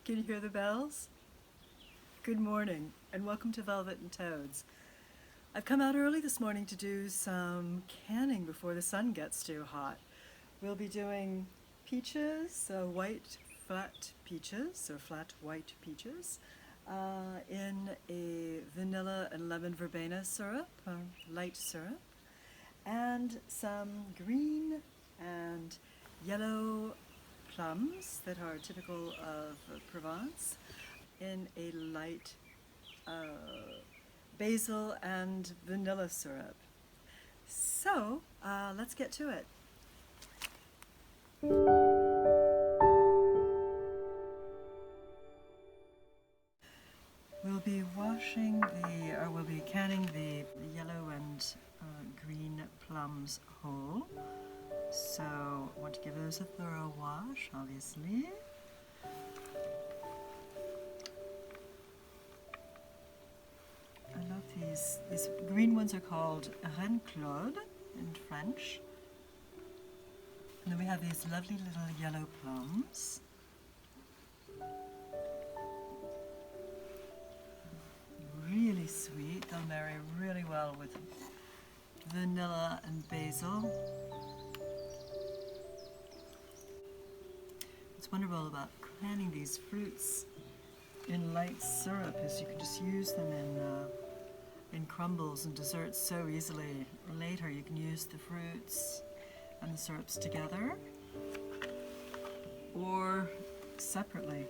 Can you hear the bells? Good morning and welcome to Velvet and Toads. I've come out early this morning to do some canning before the sun gets too hot. We'll be doing peaches, white flat peaches, or flat white peaches, in a vanilla and lemon verbena syrup, light syrup, and some green and yellow plums that are typical of Provence in a light basil and vanilla syrup. So let's get to it. We'll be canning the yellow and green plums whole. So I want to give those a thorough wash, obviously. I love these. These green ones are called reine claude in French. And then we have these lovely little yellow plums. Really sweet. They'll marry really well with vanilla and basil. What's wonderful about canning these fruits in light syrup is you can just use them in crumbles and desserts so easily. Later you can use the fruits and the syrups together or separately.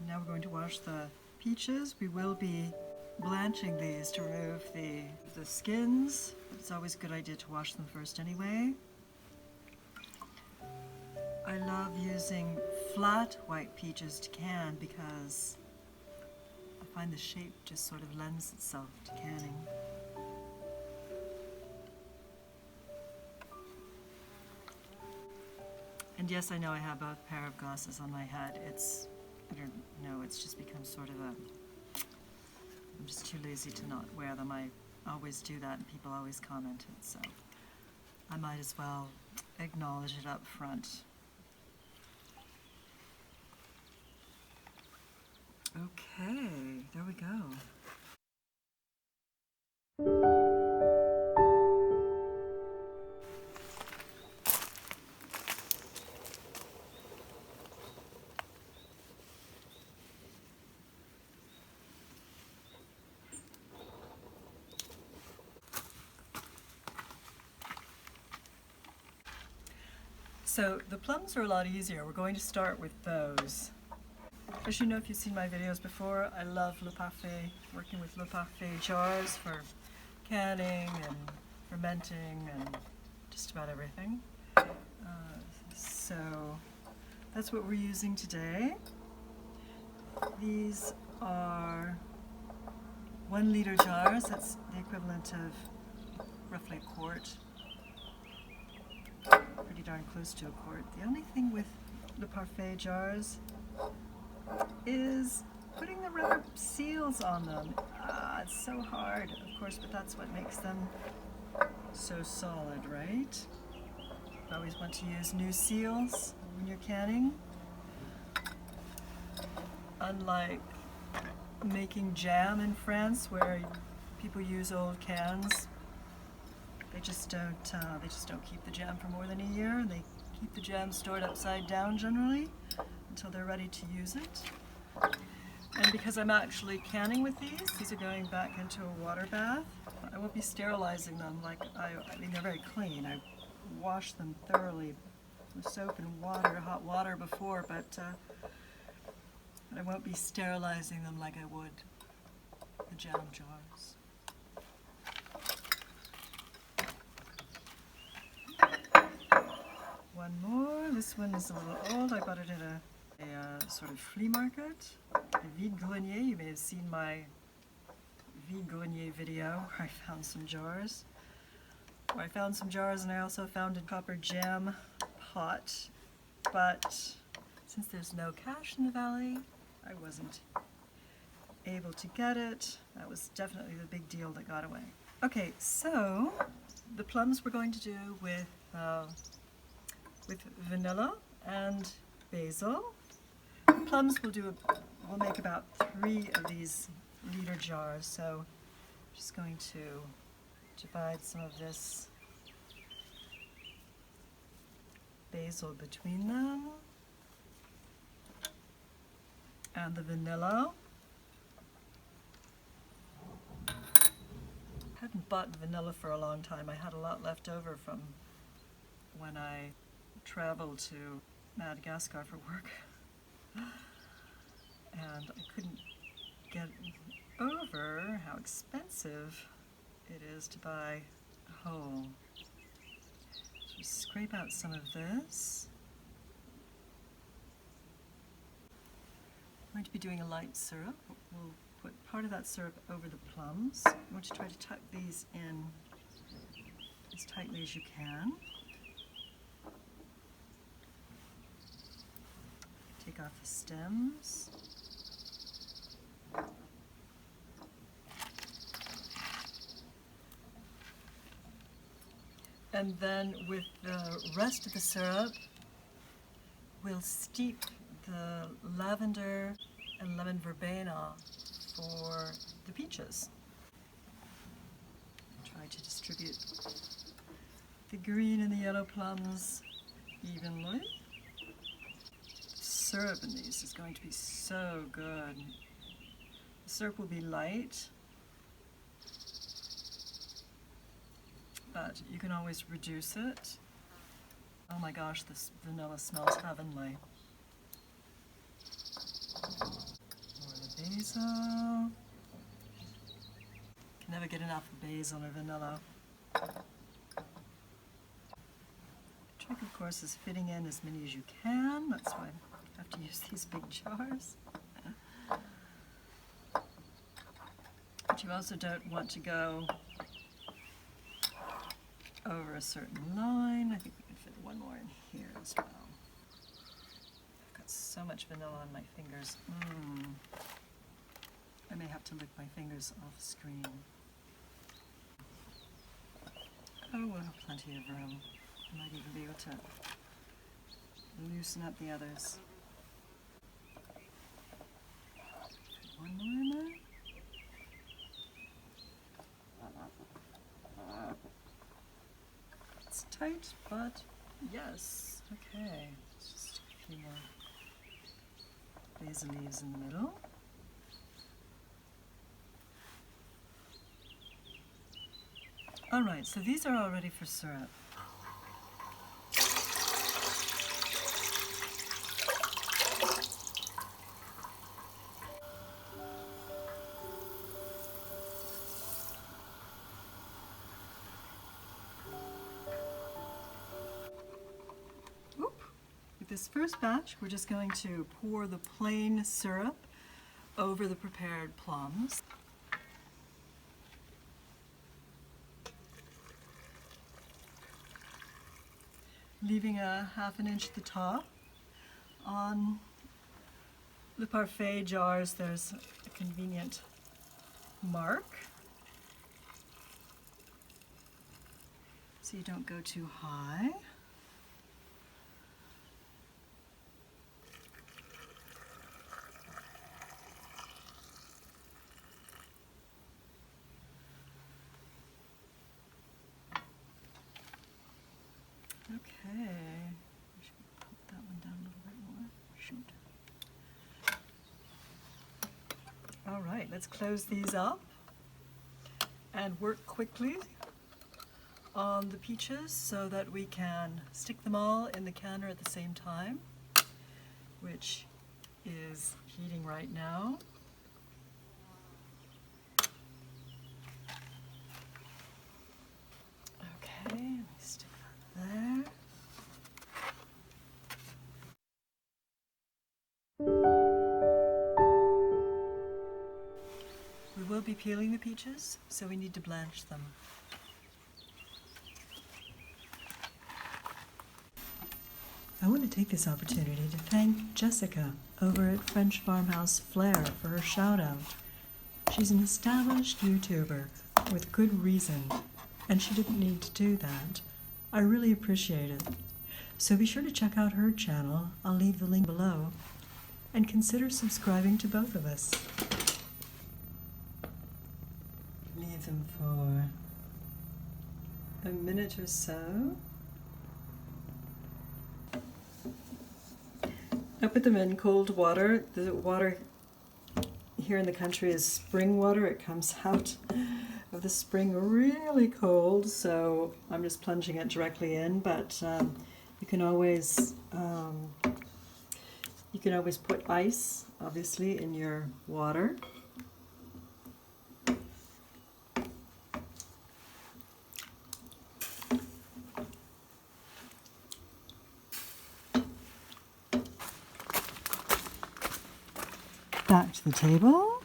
Now we're going to wash the peaches. We will be blanching these to remove the skins. It's always a good idea to wash them first anyway. I love using flat white peaches to can because I find the shape just sort of lends itself to canning. And yes, I know I have a pair of glasses on my head. I don't know, it's just become sort of I'm just too lazy to not wear them. I always do that and people always comment it, so I might as well acknowledge it up front. Okay, there we go. So the plums are a lot easier. We're going to start with those. As you know, if you've seen my videos before, I love Le Parfait, working with Le Parfait jars for canning and fermenting and just about everything. So that's what we're using today. These are 1 liter jars. That's the equivalent of roughly a quart. Pretty darn close to a quart. The only thing with Le Parfait jars is putting the rubber seals on them. It's so hard, of course, but that's what makes them so solid, right? You always want to use new seals when you're canning. Unlike making jam in France, where people use old cans, they just don't keep the jam for more than a year. They keep the jam stored upside down generally until they're ready to use it. And because I'm actually canning with these are going back into a water bath. I won't be sterilizing them I mean they're very clean. I wash them thoroughly with soap and water, hot water before, but I won't be sterilizing them like I would the jam jars. One more. This one is a little old. I bought it at a sort of flea market. A vide-grenier. You may have seen my vide-grenier video where I found some jars. And I also found a copper jam pot. But since there's no cash in the valley, I wasn't able to get it. That was definitely the big deal that got away. Okay, so the plums we're going to do with vanilla and basil. Plums we'll make about 3 of these liter jars, so I'm just going to divide some of this basil between them. And the vanilla. I hadn't bought vanilla for a long time. I had a lot left over from when I traveled to Madagascar for work. And I couldn't get over how expensive it is to buy whole. So just scrape out some of this. I'm going to be doing a light syrup. We'll put part of that syrup over the plums. You want to try to tuck these in as tightly as you can. Take off the stems. And then with the rest of the syrup, we'll steep the lavender and lemon verbena for the peaches. Try to distribute the green and the yellow plums evenly. The syrup in these is going to be so good. The syrup will be light, but you can always reduce it. Oh my gosh, this vanilla smells heavenly. More of the basil. Can never get enough of basil or vanilla. The trick, of course, is fitting in as many as you can. That's why I have to use these big jars. But you also don't want to go over a certain line. I think we can fit one more in here as well. I've got so much vanilla on my fingers. I may have to lick my fingers off screen. Oh, we'll have plenty of room. I might even be able to loosen up the others. Put one more in there. It's tight, but yes. Okay, let's just stick a few more basil leaves in the middle. All right, so these are all ready for syrup. With this first batch, we're just going to pour the plain syrup over the prepared plums. Leaving a ½ inch at the top. On Le Parfait jars, there's a convenient mark, so you don't go too high. Okay, I should put that one down a little bit more. Shoot. All right, let's close these up and work quickly on the peaches so that we can stick them all in the canner at the same time, which is heating right now. Okay, let me stick that there. We will be peeling the peaches, so we need to blanch them. I want to take this opportunity to thank Jessica over at French Farmhouse Flair for her shout out. She's an established YouTuber with good reason, and she didn't need to do that. I really appreciate it. So be sure to check out her channel. I'll leave the link below. And consider subscribing to both of us. Leave them for a minute or so. I put them in cold water. The water here in the country is spring water. It comes out of the spring really cold, so I'm just plunging it directly in, but you can always put ice, obviously, in your water. Back to the table.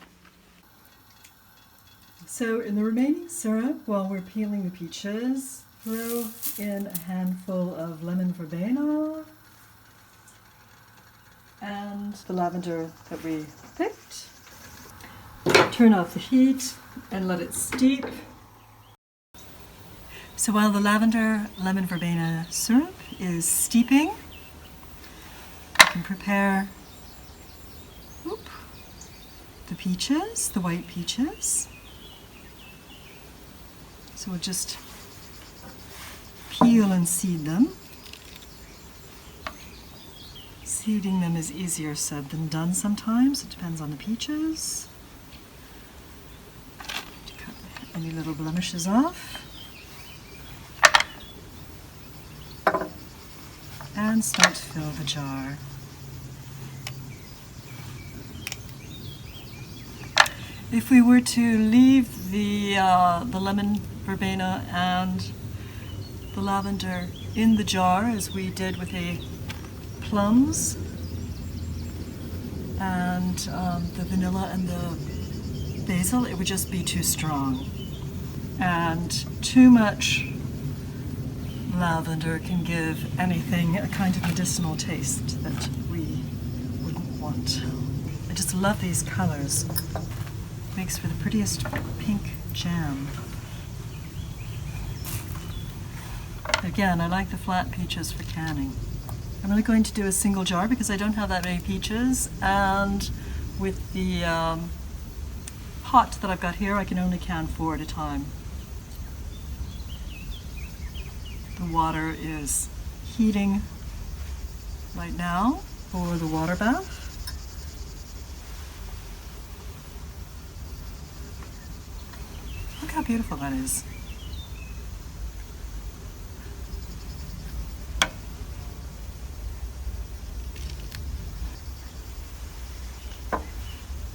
So in the remaining syrup, while we're peeling the peaches, throw in a handful of lemon verbena and the lavender that we picked. Turn off the heat and let it steep. So while the lavender lemon verbena syrup is steeping, you can prepare the peaches, the white peaches. So we'll just peel and seed them. Seeding them is easier said than done sometimes. It depends on the peaches. To cut any little blemishes off. And start to fill the jar. If we were to leave the lemon verbena and the lavender in the jar, as we did with the plums and the vanilla and the basil, it would just be too strong. And too much lavender can give anything a kind of medicinal taste that we wouldn't want. I just love these colors. Makes for the prettiest pink jam. Again, I like the flat peaches for canning. I'm only going to do a single jar because I don't have that many peaches, and with the pot that I've got here, I can only can 4 at a time. The water is heating right now for the water bath. Look how beautiful that is.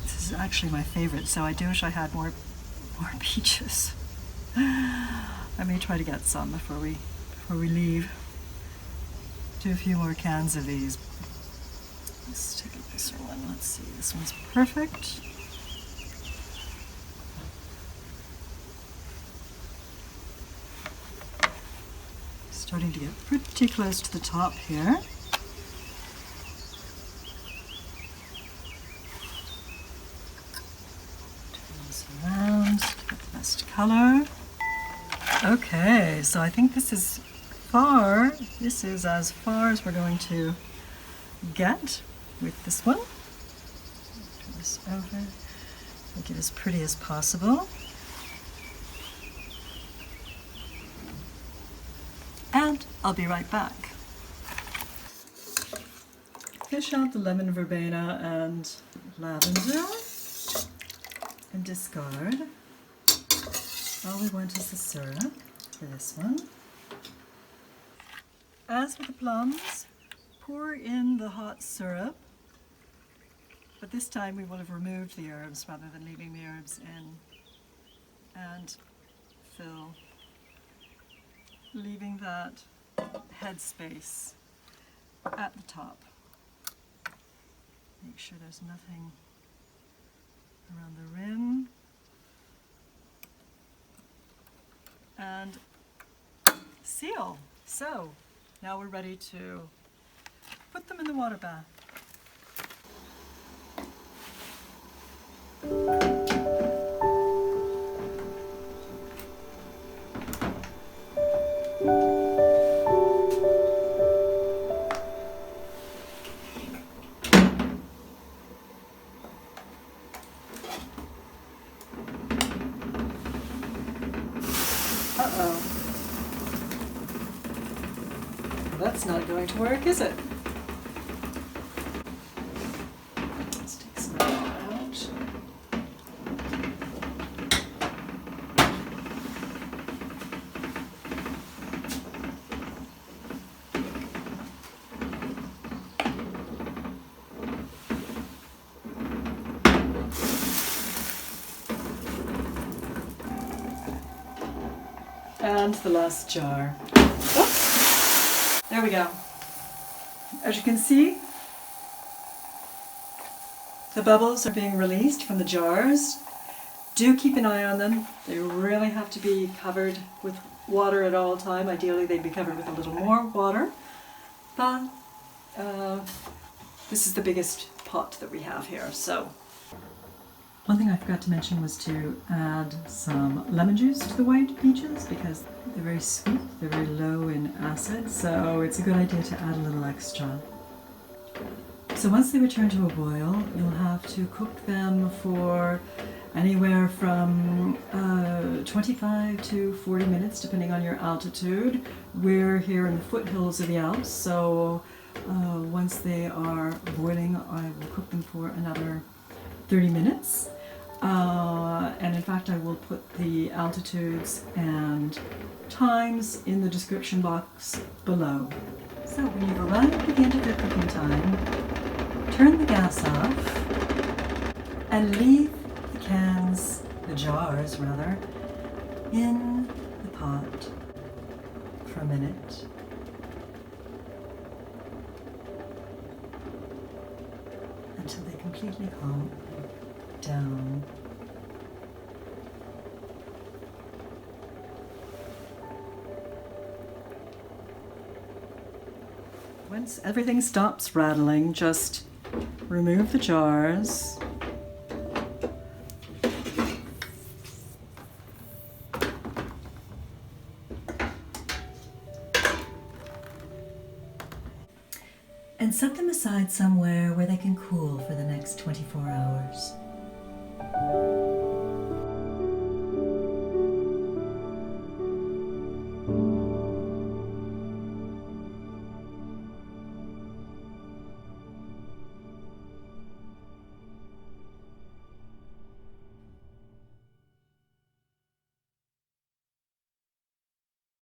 This is actually my favorite, so I do wish I had more peaches. I may try to get some before we leave. Do a few more cans of these. Let's take a closer one. Let's see. This one's perfect. Starting to get pretty close to the top here. Turn this around to get the best color. Okay, so I think this is as far as we're going to get with this one. Turn this over, make it as pretty as possible. And I'll be right back. Fish out the lemon verbena and lavender and discard. All we want is the syrup for this one. As with the plums, pour in the hot syrup, but this time we will have removed the herbs rather than leaving the herbs in, and fill, leaving that head space at the top. Make sure there's nothing around the rim. And seal. So now we're ready to put them in the water bath. going to work, is it? Let's take some of that out. And the last jar. Oops. There we go. As you can see, the bubbles are being released from the jars. Do keep an eye on them. They really have to be covered with water at all time. Ideally they'd be covered with a little more water. But this is the biggest pot that we have here. So one thing I forgot to mention was to add some lemon juice to the white peaches because they're very sweet, they're very low in acid, so it's a good idea to add a little extra. So once they return to a boil, you'll have to cook them for anywhere from 25 to 40 minutes depending on your altitude. We're here in the foothills of the Alps, so once they are boiling, I will cook them for another 30 minutes. And in fact I will put the altitudes and times in the description box below. So when you've arrived at the end of your cooking time, turn the gas off and leave the cans, the jars rather, in the pot for a minute. Until they completely calm down. Once everything stops rattling, just remove the jars. And set them aside somewhere where they can cool for the next 24 hours.